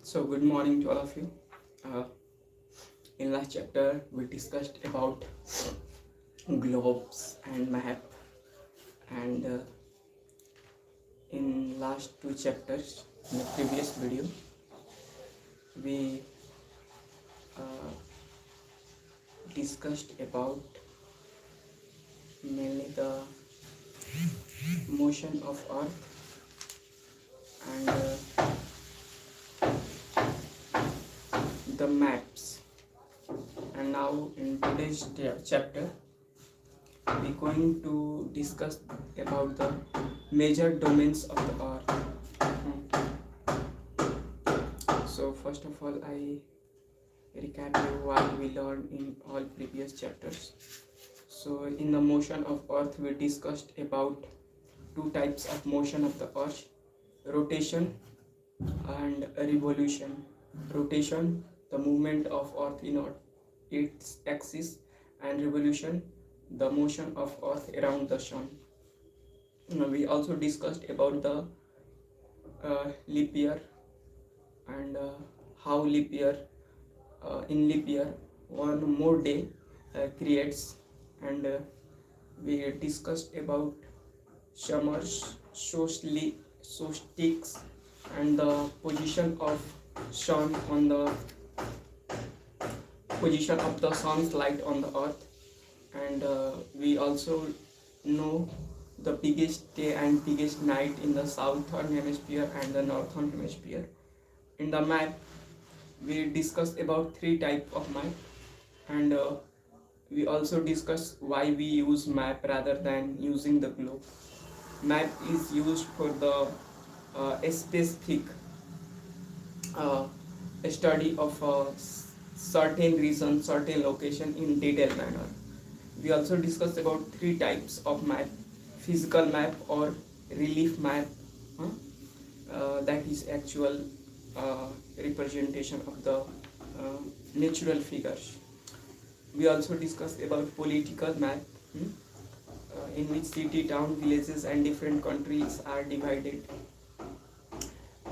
So good morning to all of you. In last chapter we discussed about globes and map, and in last two chapters in the previous video we uh, discussed about mainly the motion of earth and the maps. And now in today's chapter we're going to discuss about the major domains of the earth. So first of all, I recap you what we learned in all previous chapters. So in the motion of earth we discussed about two types of motion of the earth: rotation and revolution. Rotation, the movement of earth in its axis, and revolution, the motion of earth around the sun. We also discussed about the leap year, and how in leap year one more day creates, and we discussed about summers, solstices, and the position of sun on the position of the sun's light on the earth. And we also know the biggest day and biggest night in the southern hemisphere and the northern hemisphere. In the map we discussed about three types of map, and we also discussed why we use map rather than using the globe. Map is used for the specific study of a certain region, certain location in detailed manner. We also discussed about three types of map: physical map or relief map, that is actual representation of the natural figures. We also discussed about political map, in which city, town, villages and different countries are divided.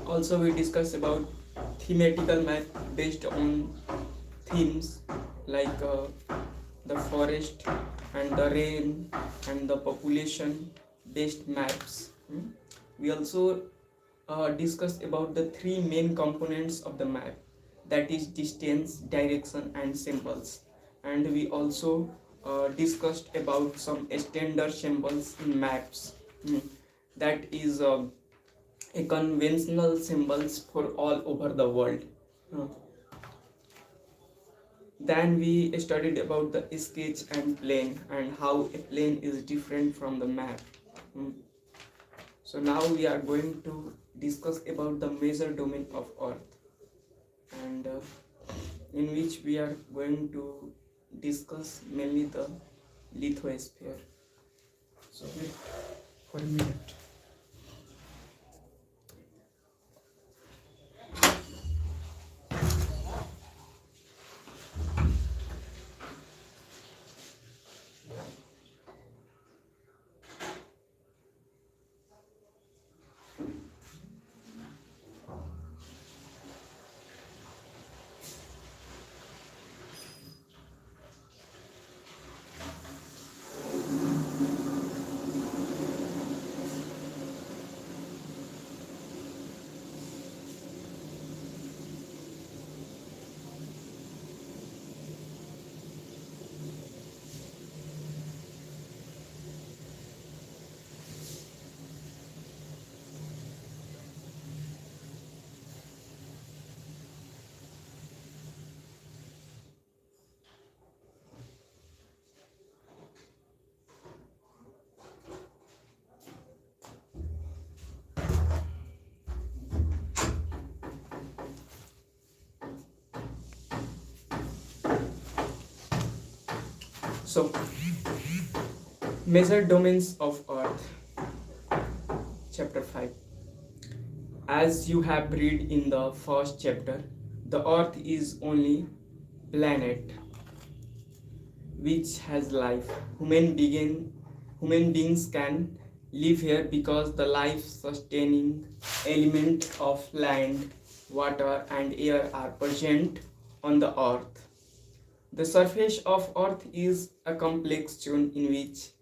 Also we discussed about thematical map based on themes like the forest and the rain and the population based maps. We also discussed about the three main components of the map, that is distance, direction and symbols. And we also discussed about some standard symbols in maps, that is a conventional symbols for all over the world. Then we studied about the sketch and plane, and how a plane is different from the map. So now we are going to discuss about the major domain of earth, and in which we are going to discuss mainly the lithosphere. So wait for a minute. So, major domains of Earth, chapter 5. As you have read in the first chapter, the Earth is only planet which has life. Human beings can live here because the life sustaining element of land, water and air are present on the earth. The surface of earth is a complex chain in which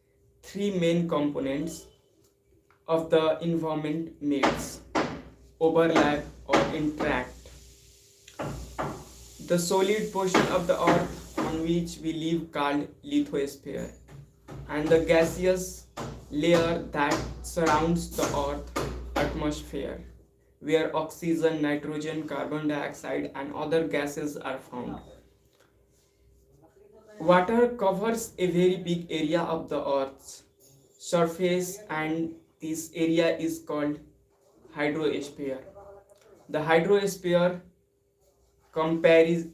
three main components of the environment meets, overlap or interact. The solid portion of the earth on which we live called lithosphere, and the gaseous layer that surrounds the earth, atmosphere, where oxygen, nitrogen, carbon dioxide and other gases are found. Water covers a very big area of the earth's surface, and this area is called hydrosphere. The hydrosphere comprises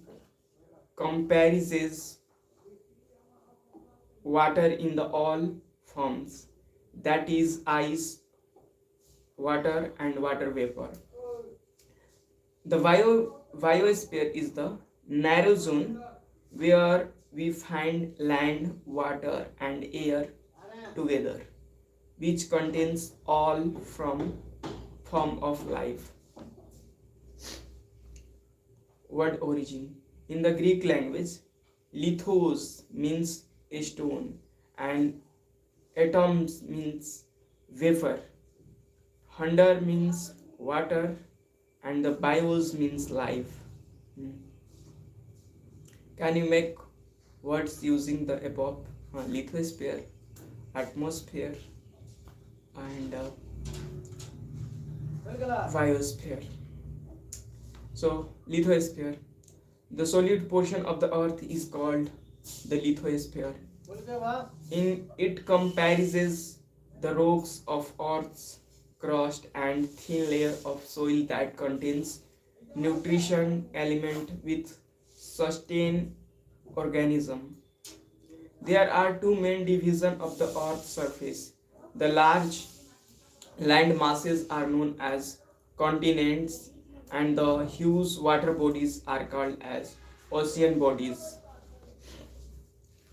water in the all forms, that is ice, water and water vapor. The biosphere is the narrow zone where we find land, water and air together, which contains all from form of life. Word origin. In the Greek language, lithos means a stone and atoms means vapor. Hundar means water and the bios means life. Can you make words using the above? Lithosphere, atmosphere and biosphere. So lithosphere, the solid portion of the earth is called the lithosphere. In it comprises the rocks of earth's crust and thin layer of soil that contains nutrition element with sustain organism. There are two main divisions of the earth's surface. The large land masses are known as continents and the huge water bodies are called as ocean bodies.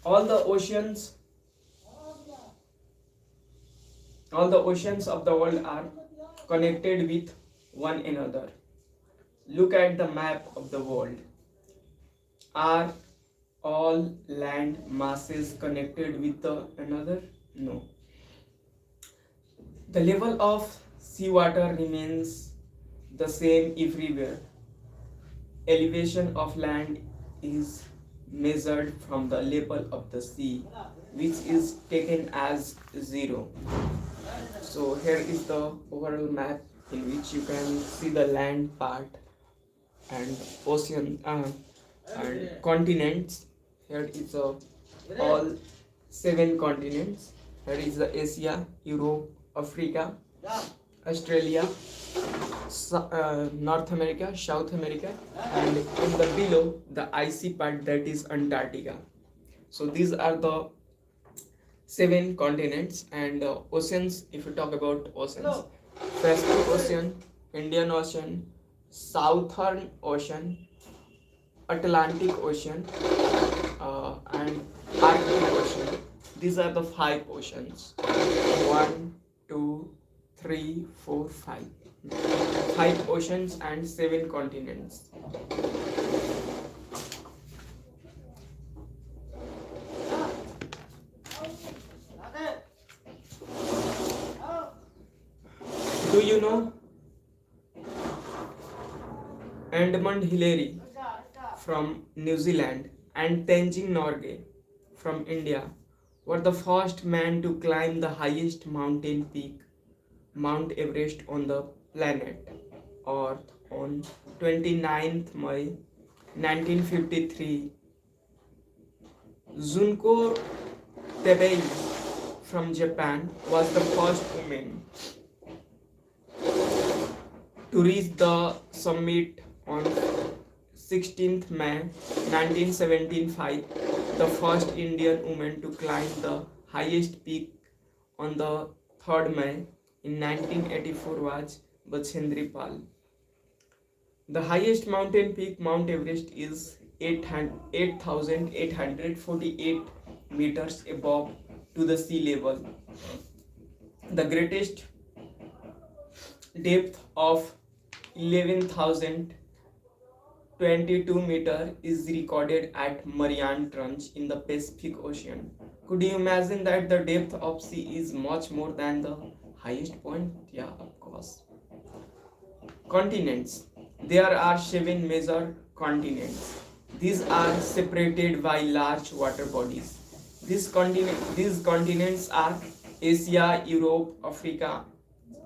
All the oceans of the world are connected with one another. Look at the map of the world. Are all land masses connected with another? No. The level of seawater remains the same everywhere. Elevation of land is measured from the level of the sea, which is taken as 0. So here is the overall map in which you can see the land part and ocean and continents. Here is all 7 continents. Here is the Asia, Europe, Africa, Australia, North America, South America, and in the below the icy part, that is Antarctica. So these are the 7 continents and oceans. If you talk about oceans, Pacific Ocean, Indian Ocean, Southern Ocean, Atlantic Ocean, and Arctic Ocean. These are the 5 oceans. 1, 2, 3, 4, 5. 5 oceans and 7 continents. Do you know Edmund Hillary from New Zealand and Tenzing Norgay from India were the first man to climb the highest mountain peak, Mount Everest, on the planet Earth on 29th May 1953. Junko Tebei from Japan was the first woman to reach the summit on 16th May 1975 The first Indian woman to climb the highest peak on the 3rd May in 1984 was Bachendri Pal. The highest mountain peak, Mount Everest, is 8,848 meters above to the sea level. The greatest depth of 11,022 meters is recorded at Mariana Trench in the Pacific Ocean. Could you imagine that the depth of sea is much more than the highest point? Yeah, of course. Continents. There are 7 major continents. These are separated by large water bodies. These continents are Asia, Europe, Africa,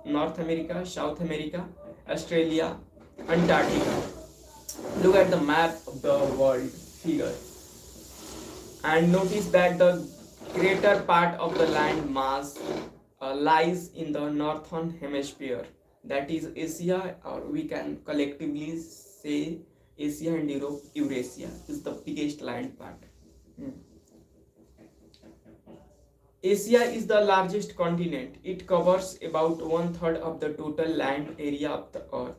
North America, South America, Australia, Antarctica. Look at the map of the world figure and notice that the greater part of the land mass lies in the northern hemisphere, that is Asia, or we can collectively say Asia and Europe. Eurasia is the biggest land part. Asia is the largest continent. It covers about 1/3 of the total land area of the earth.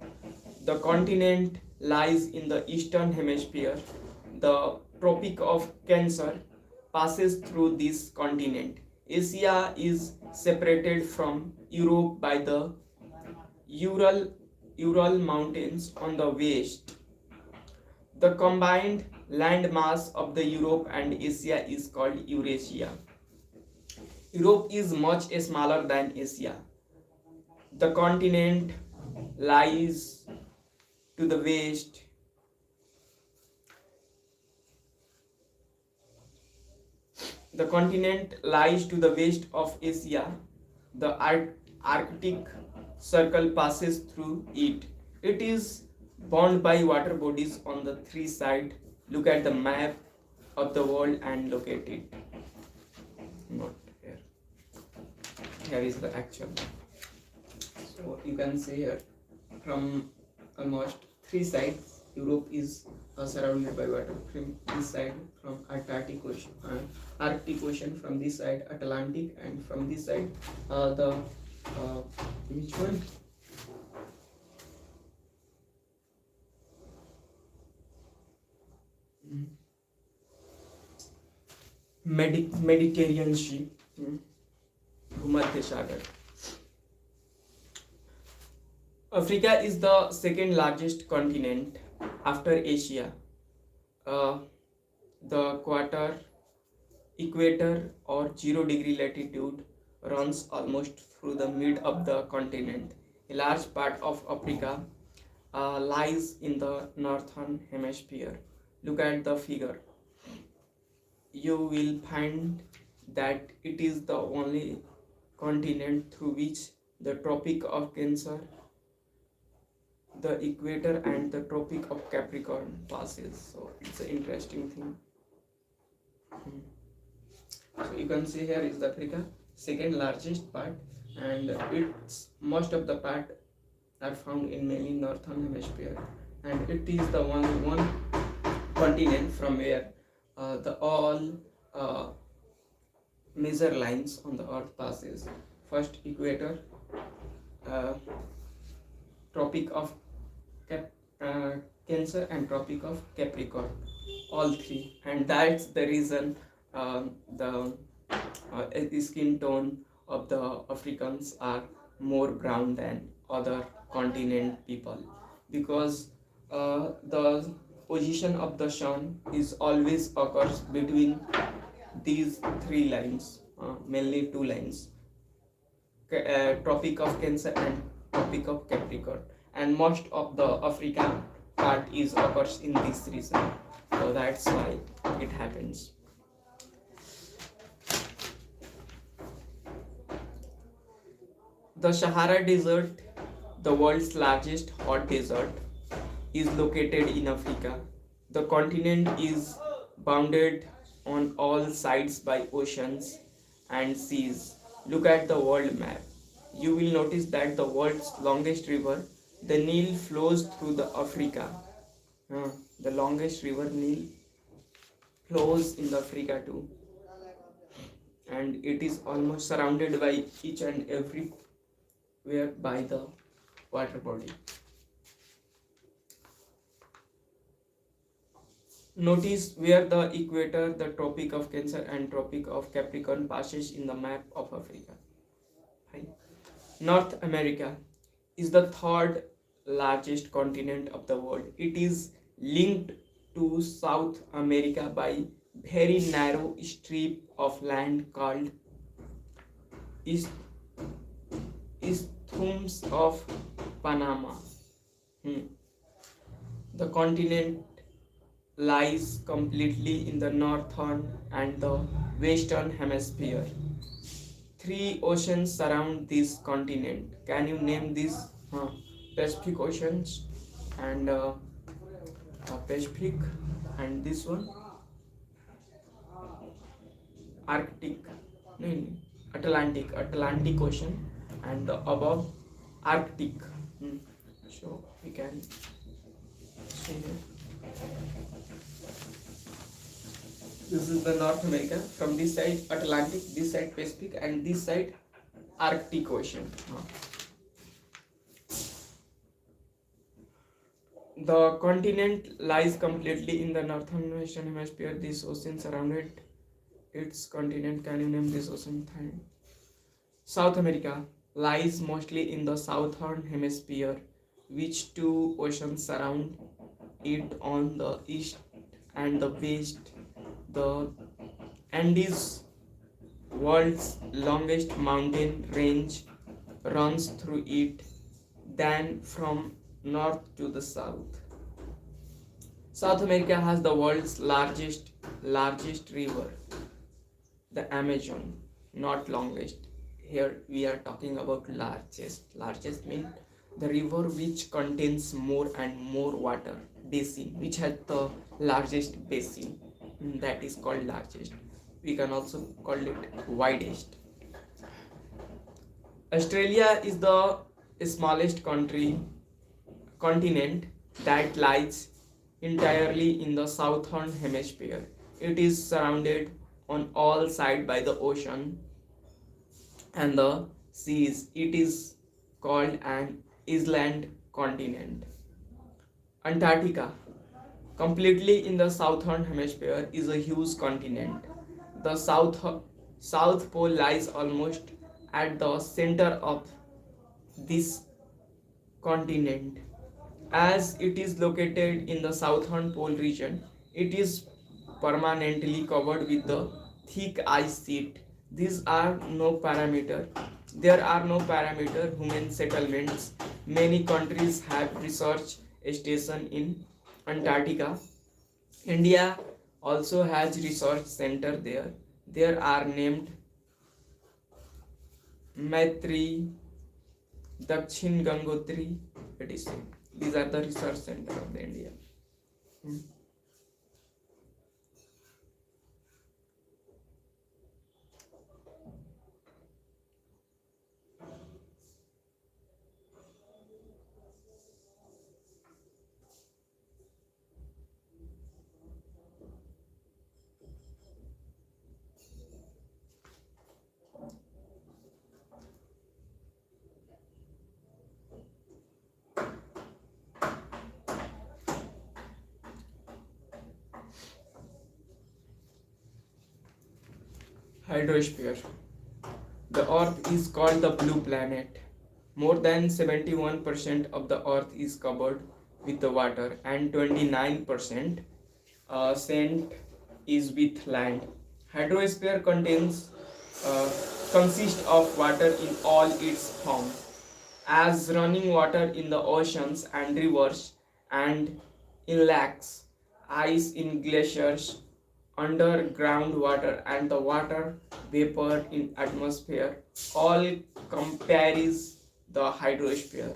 The continent lies in the eastern hemisphere. The Tropic of Cancer passes through this continent. Asia is separated from Europe by the Ural Mountains on the west. The combined land mass of the Europe and Asia is called Eurasia. Europe is much smaller than Asia. The continent lies to the west. The continent lies to the west of Asia. The Arctic Circle passes through it. It is bound by water bodies on the 3 sides. Look at the map of the world and locate it. Not here. Here is the actual map. So you can see here from almost 3 sides Europe is surrounded by water. From this side, from Arctic Ocean, from this side Atlantic, and from this side which one? Mediterranean Sea, Bhumadhya Sagar. Africa is the second largest continent after Asia. The equator or 0-degree latitude runs almost through the mid of the continent. A large part of Africa lies in the northern hemisphere. Look at the figure. You will find that it is the only continent through which the Tropic of Cancer, the equator, and the Tropic of Capricorn passes. So it's an interesting thing. So you can see here is the Africa, second largest part, and it's most of the part are found in mainly northern hemisphere, and it is the only one continent from where the all major lines on the earth passes. First equator, Tropic of Cancer, and Tropic of Capricorn, all 3, and that's the reason the skin tone of the Africans are more brown than other continent people, because the position of the sun is always occurs between these 3 lines, mainly 2 lines, Tropic of Cancer and Tropic of Capricorn, and most of the African part is occurs in this region, so that's why it happens. The Sahara Desert, the world's largest hot desert, is located in Africa. The continent is bounded on all sides by oceans and seas. Look at the world map. You will notice that the world's longest river, the Nile, flows through the Africa. The longest river, Nile, flows in the Africa too, and it is almost surrounded by each and everywhere by the water body. Notice where the equator, the Tropic of Cancer and Tropic of Capricorn passes in the map of Africa. Fine. North America is the third largest continent of the world. It is linked to South America by very narrow strip of land called Isthmus of Panama. The continent lies completely in the northern and the western hemisphere. Three oceans surround this continent. Can you name these? Pacific Oceans and Pacific, and this one Arctic, no, Atlantic Ocean, and the above Arctic. So we can see here. This is the North America. From this side Atlantic, this side Pacific, and this side Arctic Ocean. The continent lies completely in the northern western hemisphere. This ocean surrounded its continent. Can you name this ocean? South America lies mostly in the southern hemisphere, which two oceans surround it on the east and the west. The Andes, world's longest mountain range, runs through it, then from north to the south. South America has the world's largest river, the Amazon, not longest. Here we are talking about largest. Largest means the river which contains more and more water, basin, which has the largest basin, that is called largest. We can also call it widest. Australia is the smallest continent that lies entirely in the southern hemisphere. It is surrounded on all sides by the ocean and the seas. It is called an island continent. Antarctica, completely in the southern hemisphere, is a huge continent. The South Pole lies almost at the center of this continent. As it is located in the southern pole region, it is permanently covered with the thick ice sheet. These are no parameter. There are no parameter human settlements. Many countries have research station in Antarctica. India also has research center there. There are named Maitri, Dakshin Gangotri, etc. These are the research center of the India. Hydrosphere. The Earth is called the blue planet. More than 71% of the Earth is covered with the water, and 29% cent is with land. Hydrosphere consists of water in all its forms, as running water in the oceans and rivers, and in lakes, ice in glaciers, underground water, and the water vapor in atmosphere all comprise the hydrosphere.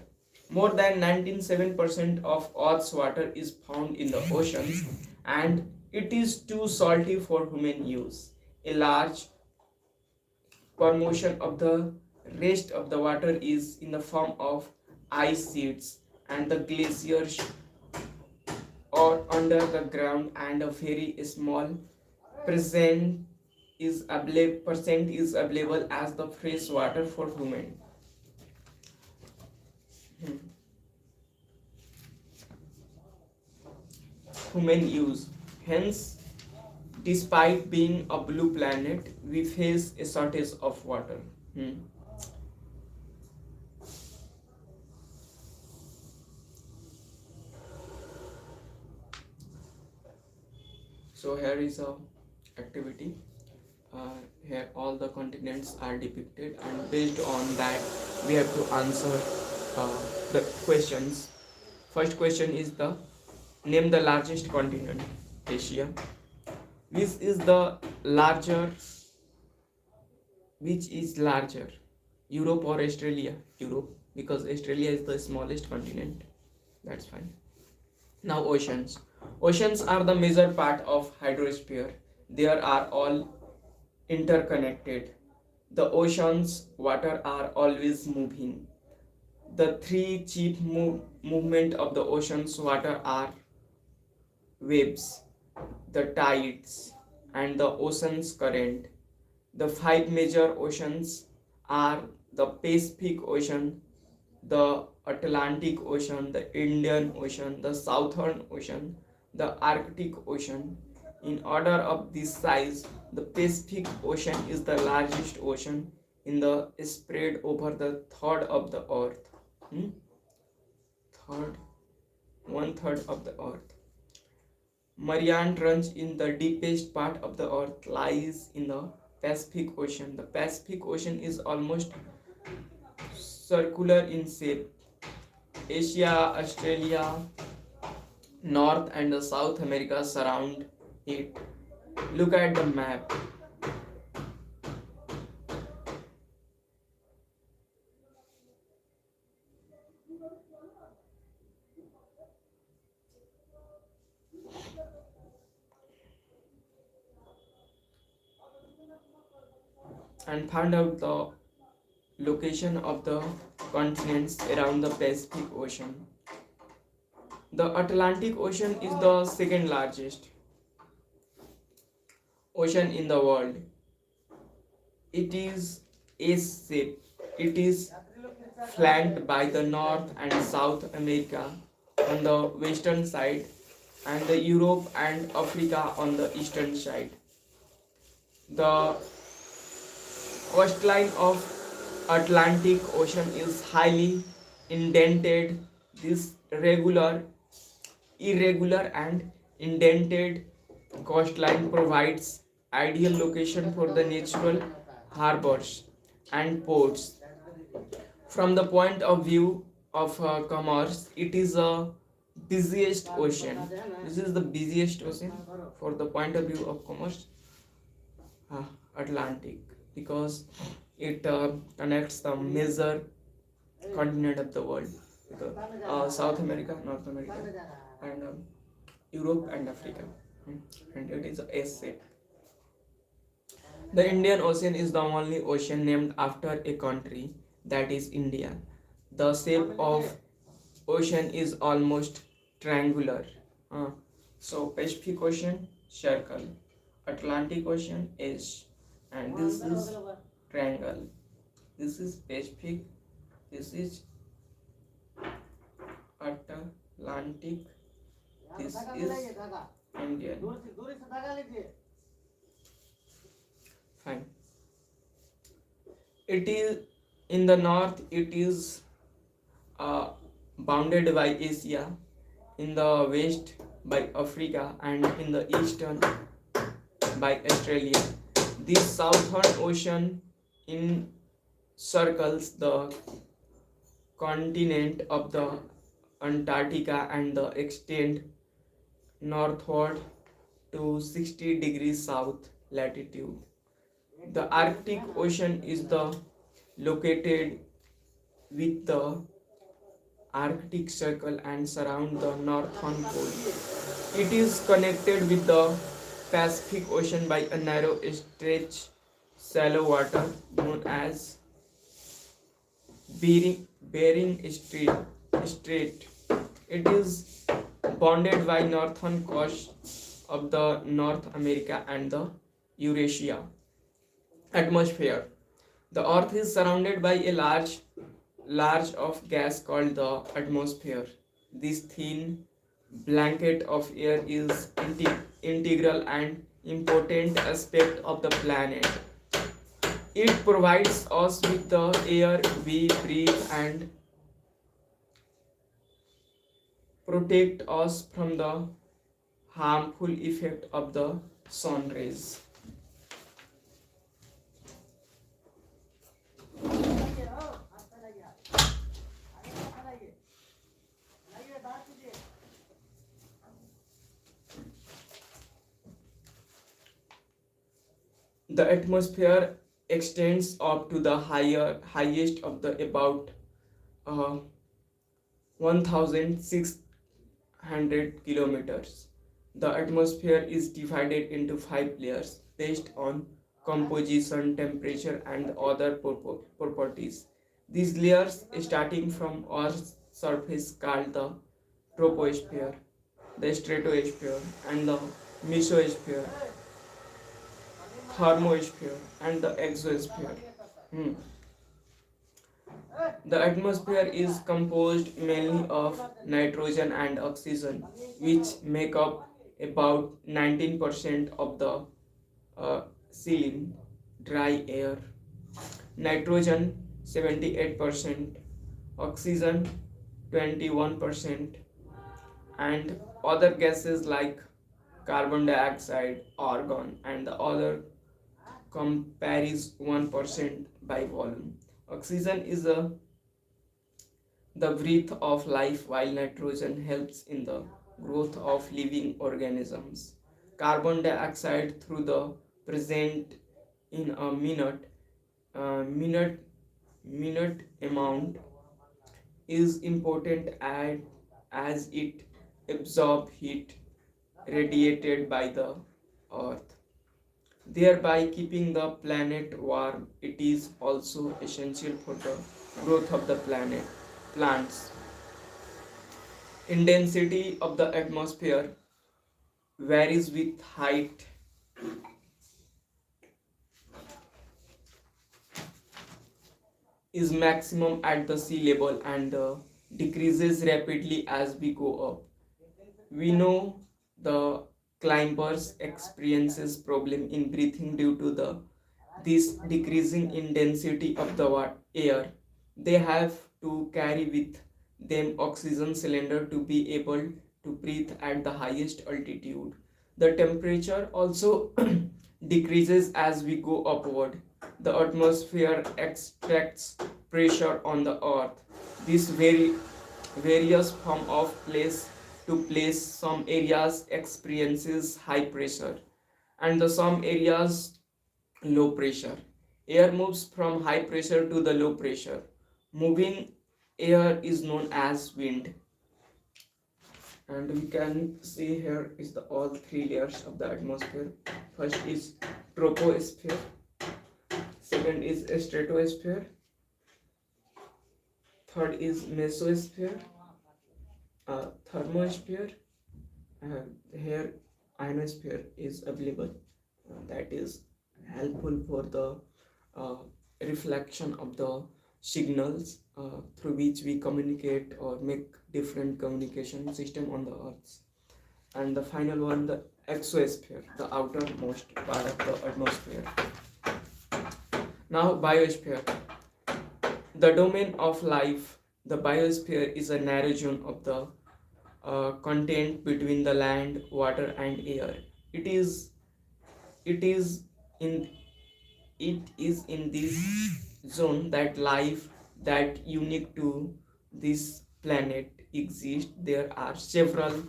More than 97% of Earth's water is found in the oceans, and it is too salty for human use. A large portion of the rest of the water is in the form of ice sheets, and the glaciers or under the ground, and a very small percent is available as the fresh water for human use. Hence, despite being a blue planet, we face a shortage of water. So here is a activity. Here all the continents are depicted, and based on that we have to answer the questions. First question is the name the largest continent. Asia. Which is the larger? Which is larger, Europe or Australia? Europe, because Australia is the smallest continent. That's fine. Now oceans. Oceans are the major part of hydrosphere. They are all interconnected. The oceans water are always moving. The three chief movement of the oceans water are waves, the tides, and the ocean's current. The five major oceans are the Pacific Ocean, the Atlantic Ocean, the Indian Ocean, the Southern Ocean, the Arctic Ocean. In order of this size, the Pacific Ocean is the largest ocean in the spread over the third of the earth. One third of the earth. Mariana Trench in the deepest part of the earth lies in the Pacific Ocean. The Pacific Ocean is almost circular in shape. Asia, Australia, North and the South America surround it. Look at the map. And find out the location of the continents around the Pacific Ocean. The Atlantic Ocean is the second largest ocean in the world. It is S-shaped. It is flanked by the North and South America on the western side and the Europe and Africa on the eastern side. The coastline of Atlantic Ocean is highly indented. This irregular and indented coastline provides ideal location for the natural harbors and ports. From the point of view of commerce, it is a busiest ocean. This is the busiest ocean for the point of view of commerce. Atlantic, because it connects the major continent of the world, South America, North America, and Europe and Africa, and it is a S-shape. The Indian Ocean is the only ocean named after a country, that is India. The shape of ocean is almost triangular. So Pacific Ocean, circle. Atlantic Ocean, S. And this is triangle. This is Pacific. This is Atlantic. This is Indian. Fine. It is in the north. It is bounded by Asia. In the west by Africa, and in the eastern by Australia. This southern ocean encircles the continent of the Antarctica and the extend northward to 60 degrees south latitude. The Arctic Ocean is located with the Arctic Circle and surround the northern pole. It is connected with the Pacific Ocean by a narrow stretch shallow water known as Bering Strait. It is bounded by northern coast of the North America and the Eurasia. Atmosphere. The Earth is surrounded by a large of gas called the atmosphere. This thin blanket of air is integral and important aspect of the planet. It provides us with the air we breathe and protect us from the harmful effect of the sun rays. The atmosphere extends up to the highest of the about uh, 1600 kilometers. The atmosphere is divided into 5 layers based on composition, temperature, and other properties. These layers, starting from Earth's surface, called the troposphere, the stratosphere, and the mesosphere, thermosphere, and the exosphere. Hmm. The atmosphere is composed mainly of nitrogen and oxygen, which make up about 19% of the ceiling dry air. Nitrogen 78%, oxygen 21%, and other gases like carbon dioxide, argon, and the other comprise 1% by volume. Oxygen is the breath of life, while nitrogen helps in the growth of living organisms. Carbon dioxide through the present in a minute amount is important as it absorbs heat radiated by the earth, thereby keeping the planet warm. It is also essential for the growth of the planet plants. Intensity of the atmosphere varies with height. Is maximum at the sea level and decreases rapidly as we go up. We know the climbers experiences problem in breathing due to this decreasing in density of the air. They have to carry with them oxygen cylinder to be able to breathe at the highest altitude. The temperature also decreases as we go upward. The atmosphere extracts pressure on the earth. This various from of place to place. Some areas experiences high pressure and the some areas low pressure. Air moves from high pressure to the low pressure. Moving air is known as wind. And we can see here is the all 3 layers of the atmosphere. First is troposphere, second is stratosphere, third is mesosphere, thermosphere, and here ionosphere is available. That is helpful for the uh, reflection of the signals through which we communicate or make different communication system on the earth. And the final one, the exosphere, the outermost part of the atmosphere. Now biosphere, the domain of life. The biosphere is a narrow zone of the content between the land, water, and air. It is it is in it is in this zone that life that unique to this planet exists. There are several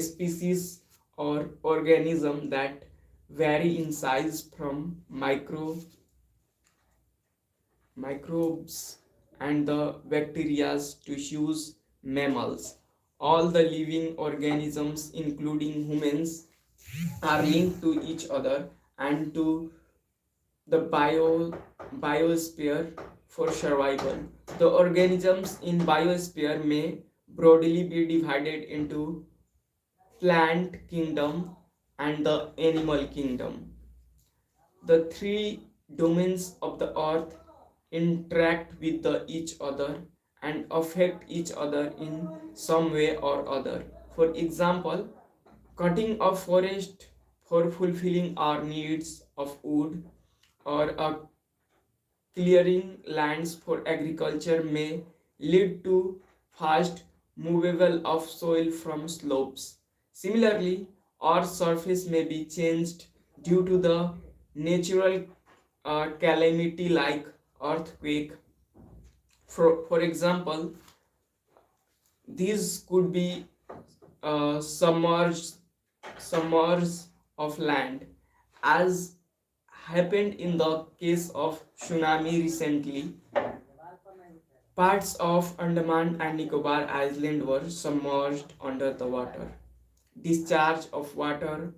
species or organisms that vary in size from microbes and the bacteria to huge mammals. All the living organisms, including humans, are linked to each other and to the biosphere for survival. The organisms in biosphere may broadly be divided into plant kingdom, and the animal kingdom. The three domains of the earth interact with each other and affect each other in some way or other. For example, cutting a forest for fulfilling our needs of wood, or clearing lands for agriculture may lead to fast movable of soil from slopes. Similarly, our surface may be changed due to the natural calamity like earthquake. For example, these could be submerged of land, as happened in the case of tsunami recently. Parts of Andaman and Nicobar Island were submerged under the water. Discharge of water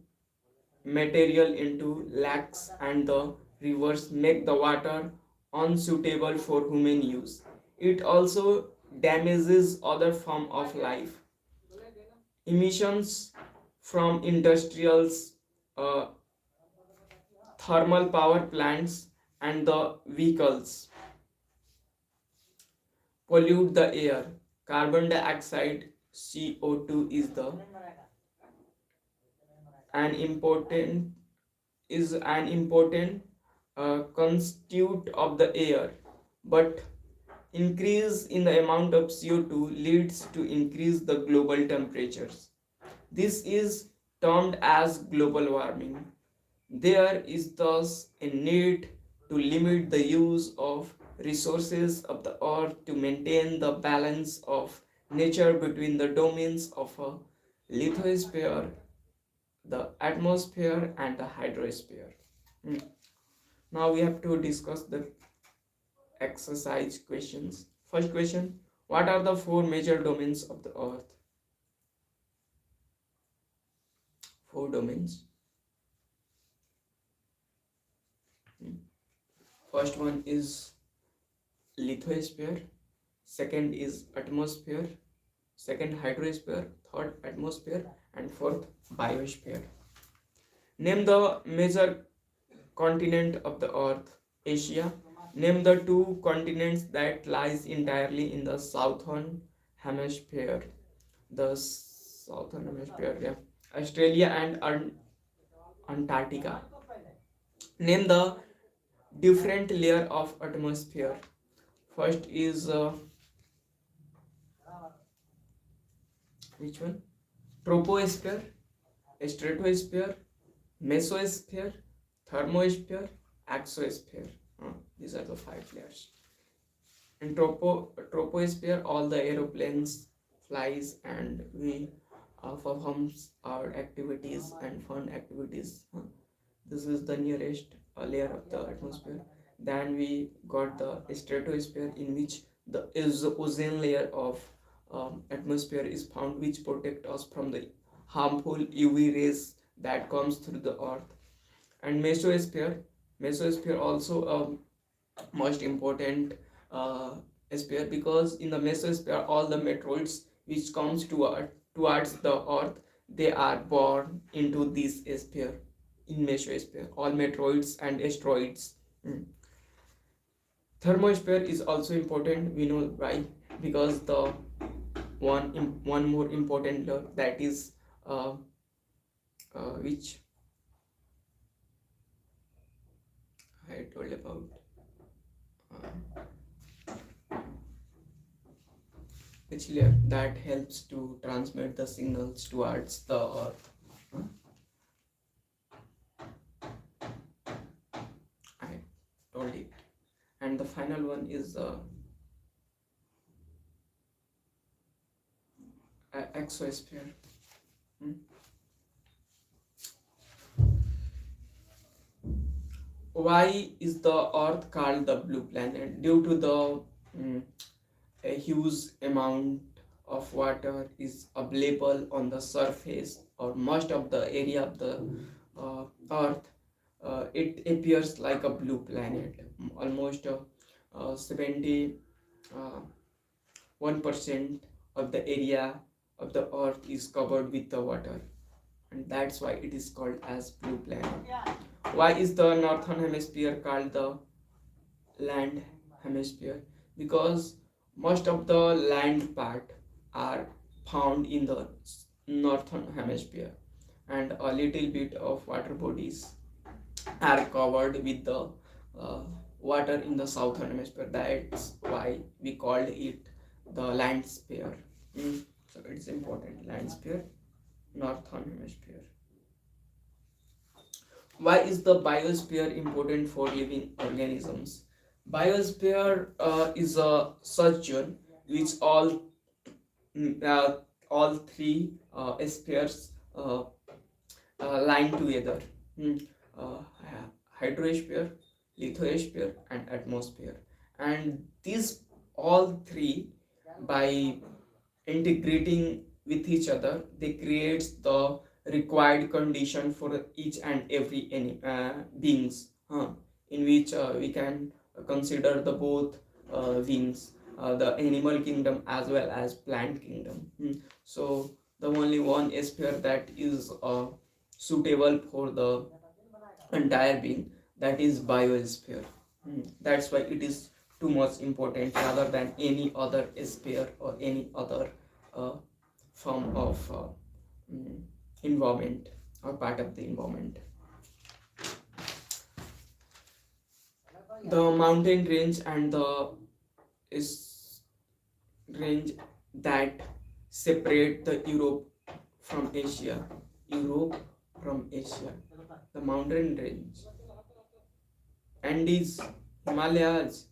material into lakes and the rivers make the water unsuitable for human use. It also damages other form of life. Emissions from industrials, uh, thermal power plants, and the vehicles pollute the air. Carbon dioxide CO2 is the an important constituent of the air, but increase in the amount of CO2 leads to increase the global temperatures. This is termed as global warming. There is thus a need to limit the use of resources of the earth to maintain the balance of nature between the domains of a lithosphere, the atmosphere, and the hydrosphere. Hmm. Now we have to discuss the exercise questions. First question: what are the four major domains of the earth? Four domains. Hmm. First one is lithosphere, second is atmosphere, second hydrosphere, third atmosphere, and fourth biosphere. Name the major continent of the earth. Asia. Name the two continents that lies entirely in the southern hemisphere. The southern hemisphere, yeah. Australia and Antarctica. Name the different layer of atmosphere. First is which one? Troposphere, stratosphere, mesosphere, thermosphere, exosphere. These are the five layers. In troposphere, all the aeroplanes flies and we performs our activities and fun activities. This is the nearest layer of the atmosphere. Then we got the stratosphere, in which the ozone layer of atmosphere is found, which protect us from the harmful UV rays that comes through the earth. And mesosphere also most important uh, sphere, because in the mesosphere all the meteoroids which comes towards the earth, they are born into this sphere. In mesosphere all meteoroids and asteroids. Thermosphere is also important, we know why, because the one more important law, that is which I told about, uh, which layer that helps to transmit the signals towards the earth. I told it. And the final one is exosphere. Hmm? Why is the earth called the blue planet? Due to the a huge amount of water is available on the surface or most of the area of the earth. It appears like a blue planet. Almost 70 1% of the area of the earth is covered with the water, and that's why it is called as blue planet. Why is the northern hemisphere called the land hemisphere? Because most of the land part are found in the northern hemisphere, and a little bit of water bodies are covered with the uh, water in the southern hemisphere. That's why we called it the land sphere. So it's important, land sphere, northern hemisphere. Why is the biosphere important for living organisms? Biosphere is a such zone which mm, uh, all three spheres line together. Hmm. Uh, Hydrosphere, lithosphere, and atmosphere. And these all three, by integrating with each other, they creates the required condition for each and every beings, in which we can consider the both beings, the animal kingdom as well as plant kingdom. So the only one sphere that is suitable for the entire being, that is biosphere. That's why it is too much important rather than any other sphere or any other uh, form of mm, environment or part of the environment. The mountain range and the is range that separate the from Asia, Europe from Asia. The mountain range, Andes, Himalayas,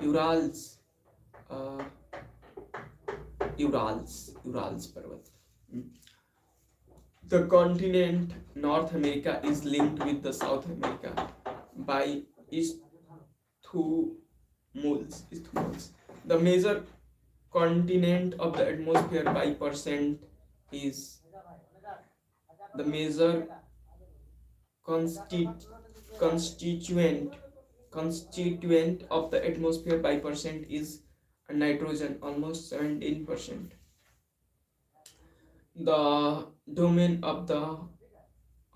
Urals, uh, Urals Parvat. The continent North America is linked with the South America by isthmus. The major continent of the atmosphere by percent is the major constit, constituent constituent of the atmosphere by percent is nitrogen, almost 17%. The domain of the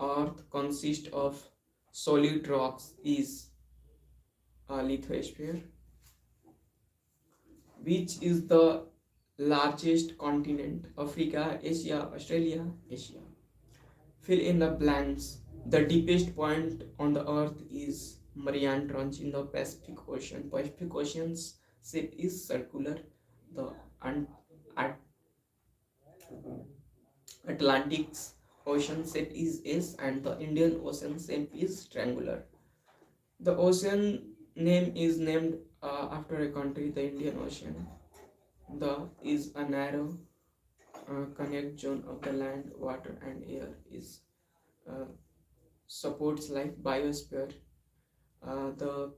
earth consists of solid rocks is a lithosphere, which is the largest continent: Africa, Asia, Australia, Asia. Fill in the blanks. The deepest point on the earth is Mariana Trench in the Pacific Ocean. Pacific Ocean's shape is circular. The Atlantic's ocean shape is S, and the Indian Ocean shape is triangular. The ocean name is named after a country, the Indian Ocean. The is a narrow connect zone of the land, water, and air. Is uh, supports like biosphere. The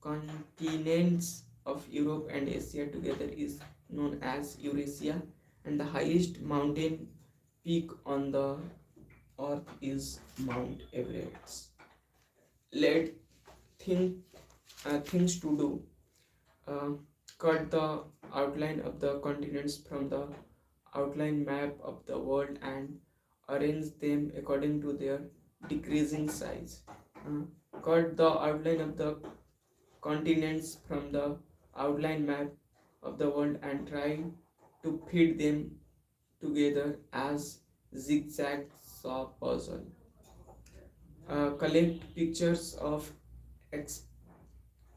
continents of Europe and Asia together is known as Eurasia, and the highest mountain peak on the earth is Mount Everest. Let think things to do. Uh, Cut the outline of the continents from the outline map of the world and arrange them according to their decreasing size. Cut the outline of the continents from the outline map of the world and try to fit them together as zigzags of puzzle. Collect pictures of ex-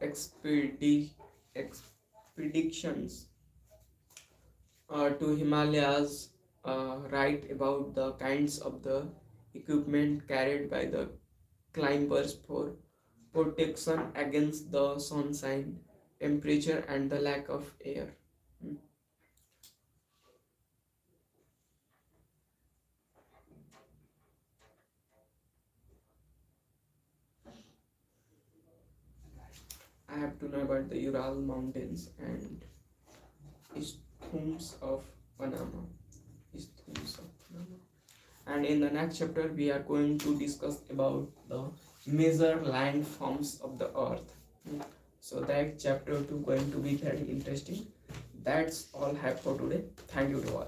expedi- expeditions to Himalayas. Write about the kinds of the equipment carried by the climbers for protection against the sunshine, temperature, and the lack of air. Hmm. I have to know about the Ural Mountains and isthmus of Panama. Isthmus of Panama. And in the next chapter, we are going to discuss about the major landforms of the earth. So that chapter 2 going to be very interesting. That's all I have for today. Thank you to all.